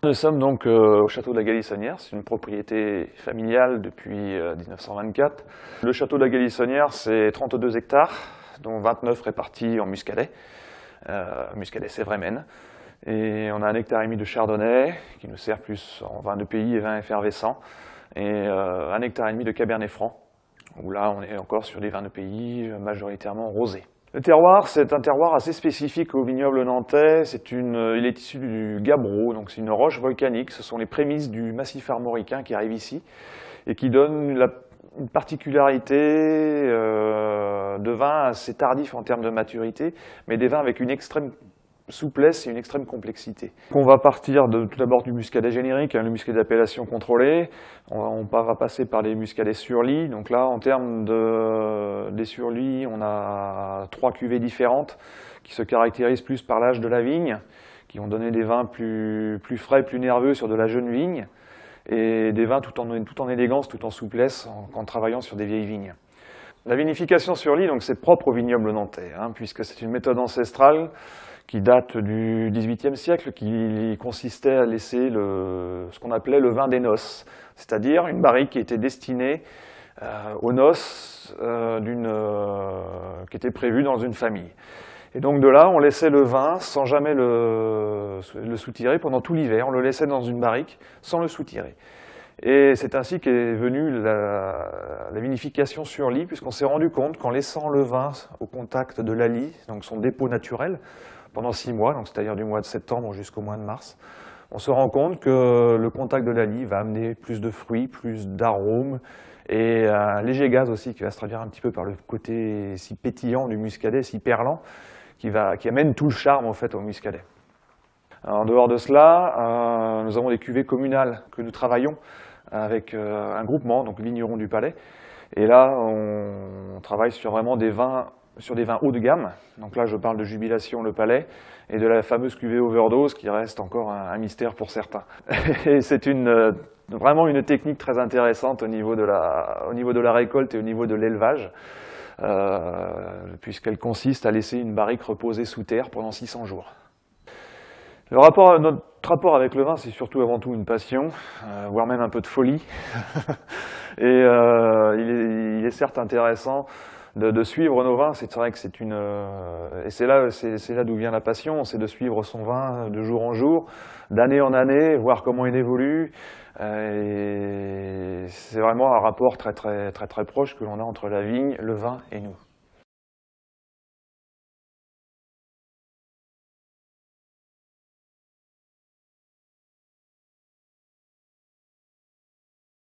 Nous sommes donc au château de la Galissonnière, c'est une propriété familiale depuis 1924. Le château de la Galissonnière, c'est 32 hectares, dont 29 répartis en muscadet, muscadet sévrémène. Et on a 1,5 hectare de chardonnay, qui nous sert plus en vin de pays et vin effervescent, et 1,5 hectare de cabernet franc, où là on est encore sur des vins de pays majoritairement rosés. Le terroir, c'est un terroir assez spécifique au vignoble nantais. Il est issu du gabbro, donc c'est une roche volcanique. Ce sont les prémices du massif armoricain qui arrivent ici et qui donnent une particularité de vin assez tardif en termes de maturité, mais des vins avec une extrême souplesse et une extrême complexité. On va partir tout d'abord du muscadet générique, le muscadet d'appellation contrôlée. On va passer par les muscadets sur lit. Donc là, en termes des sur-lits, on a 3 cuvées différentes qui se caractérisent plus par l'âge de la vigne, qui ont donné des vins plus frais, plus nerveux sur de la jeune vigne, et des vins tout en élégance, tout en souplesse, en travaillant sur des vieilles vignes. La vinification sur lit, donc c'est propre au vignoble nantais, puisque c'est une méthode ancestrale qui date du XVIIIe siècle, qui consistait à laisser ce qu'on appelait le vin des noces, c'est-à-dire une barrique qui était destinée aux noces qui était prévue dans une famille. Et donc de là, on laissait le vin sans jamais le soutirer pendant tout l'hiver. On le laissait dans une barrique sans le soutirer. Et c'est ainsi qu'est venue la vinification sur lit, puisqu'on s'est rendu compte qu'en laissant le vin au contact de la lie, donc son dépôt naturel, pendant 6 mois, c'est-à-dire du mois de septembre jusqu'au mois de mars, on se rend compte que le contact de la lie va amener plus de fruits, plus d'arômes, et un léger gaz aussi qui va se traduire un petit peu par le côté si pétillant du muscadet, si perlant, qui amène tout le charme en fait au muscadet. En dehors de cela, nous avons des cuvées communales que nous travaillons avec un groupement, donc Vignerons du Palais. Et là, on travaille sur vraiment des vins haut de gamme. Donc là, je parle de Jubilation Le Palais et de la fameuse cuvée Overdose qui reste encore un mystère pour certains. Et c'est vraiment une technique très intéressante au niveau de la récolte et au niveau de l'élevage, puisqu'elle consiste à laisser une barrique reposer sous terre pendant 600 jours. Notre rapport avec le vin, c'est surtout avant tout une passion, voire même un peu de folie. Et il est certes intéressant de suivre nos vins. C'est vrai que c'est là d'où vient la passion, c'est de suivre son vin de jour en jour, d'année en année, voir comment il évolue. Et c'est vraiment un rapport très proche que l'on a entre la vigne, le vin et nous.